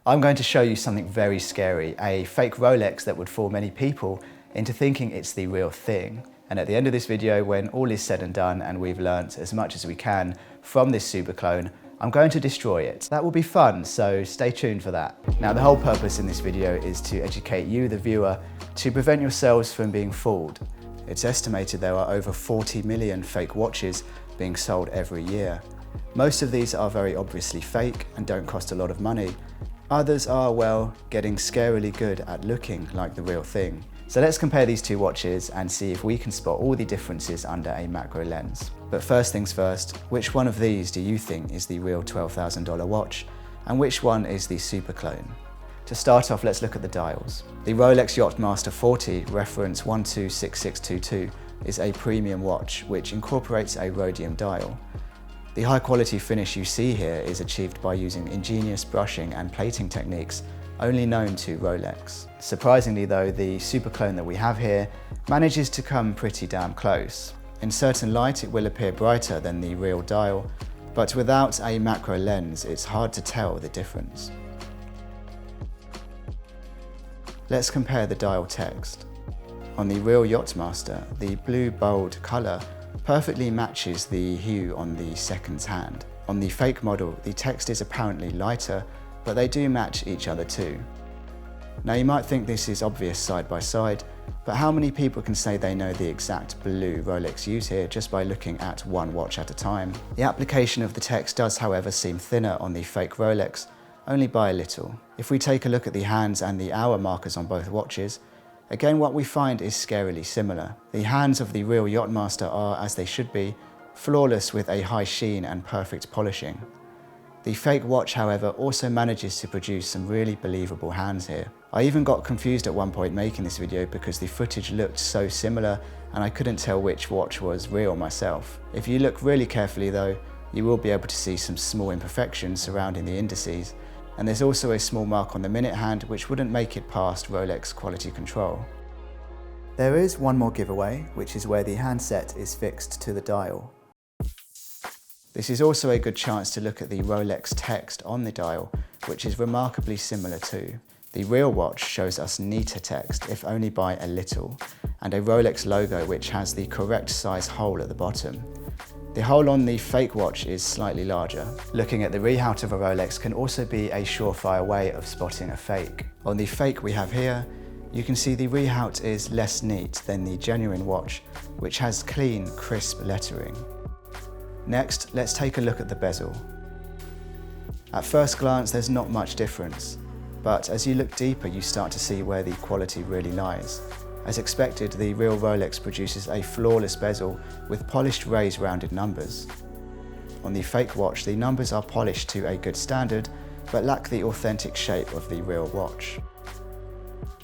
I'm going to show you something very scary, a fake Rolex that would fool many people into thinking it's the real thing. And at the end of this video, when all is said and done and we've learnt as much as we can from this super clone, I'm going to destroy it. That will be fun, so stay tuned for that. Now, the whole purpose in this video is to educate you, the viewer, to prevent yourselves from being fooled. It's estimated there are over 40 million fake watches being sold every year. Most of these are very obviously fake and don't cost a lot of money. Others are, well, getting scarily good at looking like the real thing. So let's compare these two watches and see if we can spot all the differences under a macro lens. But first things first, which one of these do you think is the real $12,000 watch and which one is the super clone? To start off, let's look at the dials. The Rolex Yacht-Master 40, reference 126622, is a premium watch which incorporates a rhodium dial. The high quality finish you see here is achieved by using ingenious brushing and plating techniques only known to Rolex. Surprisingly though, the super clone that we have here manages to come pretty damn close. In certain light it will appear brighter than the real dial, but without a macro lens it's hard to tell the difference. Let's compare the dial text. On the real Yacht-Master, the blue bold colour perfectly matches the hue on the second's hand. On the fake model, the text is apparently lighter, but they do match each other too. Now you might think this is obvious side by side, but how many people can say they know the exact blue Rolex use here just by looking at one watch at a time? The application of the text does, however, seem thinner on the fake Rolex, only by a little. If we take a look at the hands and the hour markers on both watches, again what we find is scarily similar. The hands of the real Yacht-Master are, as they should be, flawless with a high sheen and perfect polishing. The fake watch, however, also manages to produce some really believable hands here. I even got confused at one point making this video because the footage looked so similar and I couldn't tell which watch was real myself. If you look really carefully though, you will be able to see some small imperfections surrounding the indices, and there's also a small mark on the minute hand which wouldn't make it past Rolex quality control. There is one more giveaway, which is where the handset is fixed to the dial. This is also a good chance to look at the Rolex text on the dial, which is remarkably similar too. The real watch shows us neater text, if only by a little, and a Rolex logo which has the correct size hole at the bottom. The hole on the fake watch is slightly larger. Looking at the Rehaut of a Rolex can also be a surefire way of spotting a fake. On the fake we have here, you can see the Rehaut is less neat than the genuine watch, which has clean, crisp lettering. Next, let's take a look at the bezel. At first glance, there's not much difference, but as you look deeper, you start to see where the quality really lies. As expected, the real Rolex produces a flawless bezel with polished raised rounded numbers. On the fake watch, the numbers are polished to a good standard, but lack the authentic shape of the real watch.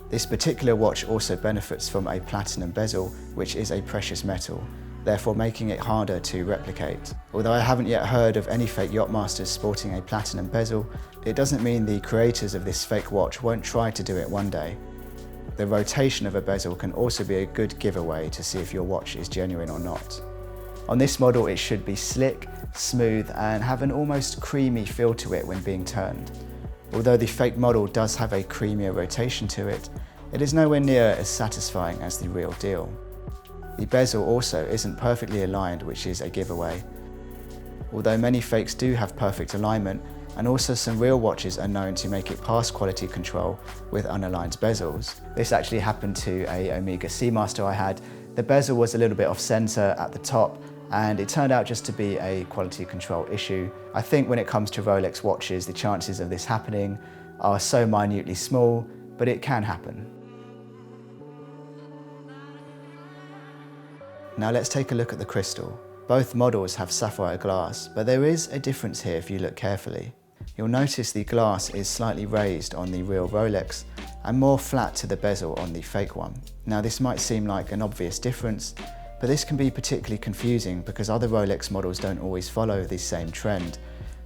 This particular watch also benefits from a platinum bezel, which is a precious metal, therefore making it harder to replicate. Although I haven't yet heard of any fake Yacht-Masters sporting a platinum bezel, it doesn't mean the creators of this fake watch won't try to do it one day. The rotation of a bezel can also be a good giveaway to see if your watch is genuine or not. On this model it should be slick, smooth and have an almost creamy feel to it when being turned. Although the fake model does have a creamier rotation to it, it is nowhere near as satisfying as the real deal. The bezel also isn't perfectly aligned, which is a giveaway. Although many fakes do have perfect alignment, and also some real watches are known to make it past quality control with unaligned bezels. This actually happened to a Omega Seamaster I had. The bezel was a little bit off center at the top, and it turned out just to be a quality control issue. I think when it comes to Rolex watches, the chances of this happening are so minutely small, but it can happen. Now let's take a look at the crystal. Both models have sapphire glass, but there is a difference here if you look carefully. You'll notice the glass is slightly raised on the real Rolex and more flat to the bezel on the fake one. Now this might seem like an obvious difference, but this can be particularly confusing because other Rolex models don't always follow the same trend.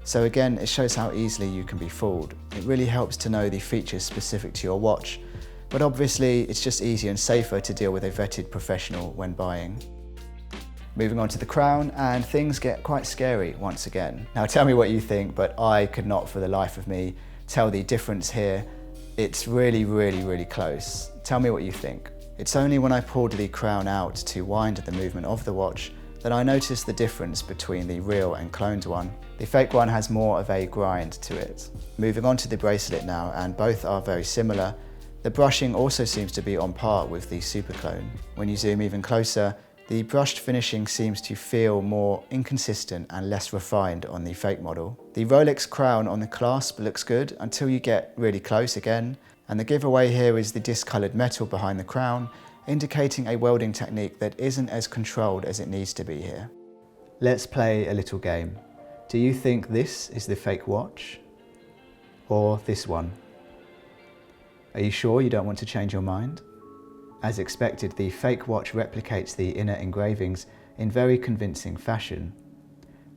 So again, it shows how easily you can be fooled. It really helps to know the features specific to your watch, but obviously it's just easier and safer to deal with a vetted professional when buying. Moving on to the crown, and things get quite scary once again. Now tell me what you think, but I could not for the life of me tell the difference here. It's really, really, really close. Tell me what you think. It's only when I pulled the crown out to wind the movement of the watch that I noticed the difference between the real and cloned one. The fake one has more of a grind to it. Moving on to the bracelet now, and both are very similar. The brushing also seems to be on par with the superclone. When you zoom even closer, the brushed finishing seems to feel more inconsistent and less refined on the fake model. The Rolex crown on the clasp looks good until you get really close again, and the giveaway here is the discoloured metal behind the crown, indicating a welding technique that isn't as controlled as it needs to be here. Let's play a little game. Do you think this is the fake watch? Or this one? Are you sure you don't want to change your mind? As expected, the fake watch replicates the inner engravings in very convincing fashion.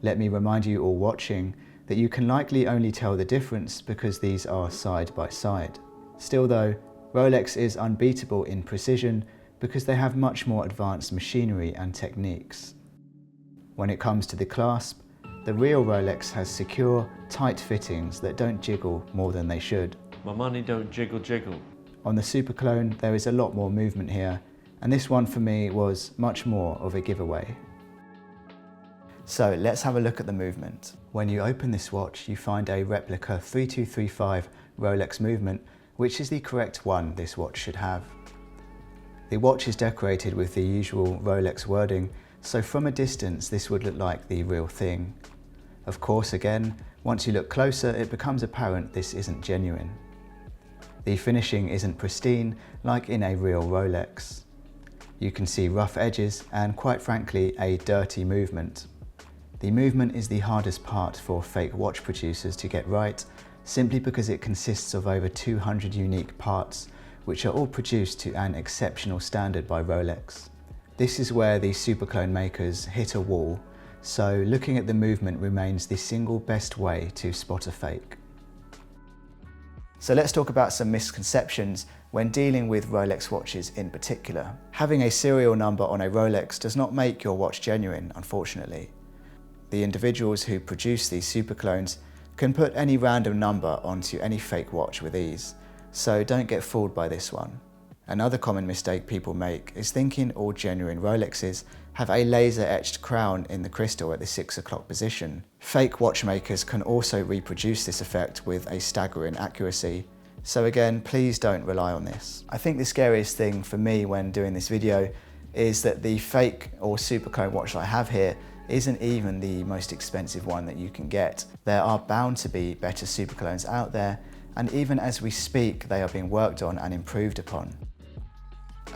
Let me remind you all watching that you can likely only tell the difference because these are side by side. Still though, Rolex is unbeatable in precision because they have much more advanced machinery and techniques. When it comes to the clasp, the real Rolex has secure, tight fittings that don't jiggle more than they should. My money don't jiggle jiggle. On the superclone, there is a lot more movement here, and this one for me was much more of a giveaway. So let's have a look at the movement. When you open this watch, you find a replica 3235 Rolex movement, which is the correct one this watch should have. The watch is decorated with the usual Rolex wording, so from a distance this would look like the real thing. Of course, again, once you look closer, it becomes apparent this isn't genuine. The finishing isn't pristine like in a real Rolex. You can see rough edges and, quite frankly, a dirty movement. The movement is the hardest part for fake watch producers to get right, simply because it consists of over 200 unique parts, which are all produced to an exceptional standard by Rolex. This is where the superclone makers hit a wall, so looking at the movement remains the single best way to spot a fake. So let's talk about some misconceptions when dealing with Rolex watches in particular. Having a serial number on a Rolex does not make your watch genuine, unfortunately. The individuals who produce these superclones can put any random number onto any fake watch with ease, so don't get fooled by this one. Another common mistake people make is thinking all genuine Rolexes have a laser-etched crown in the crystal at the 6 o'clock position. Fake watchmakers can also reproduce this effect with a staggering accuracy. So again, please don't rely on this. I think the scariest thing for me when doing this video is that the fake or superclone watch I have here isn't even the most expensive one that you can get. There are bound to be better superclones out there, and even as we speak, they are being worked on and improved upon.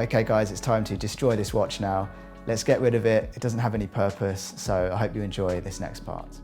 Okay guys, it's time to destroy this watch now. Let's get rid of it. It doesn't have any purpose, so I hope you enjoy this next part.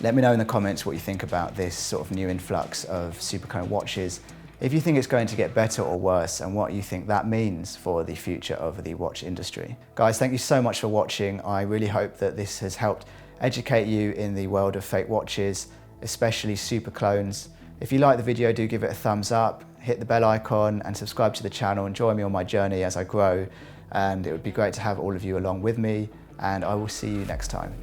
Let me know in the comments what you think about this sort of new influx of superclone watches, if you think it's going to get better or worse, and what you think that means for the future of the watch industry. Guys, thank you so much for watching. I really hope that this has helped educate you in the world of fake watches, especially superclones. If you like the video, do give it a thumbs up, hit the bell icon and subscribe to the channel and join me on my journey as I grow. And it would be great to have all of you along with me, and I will see you next time.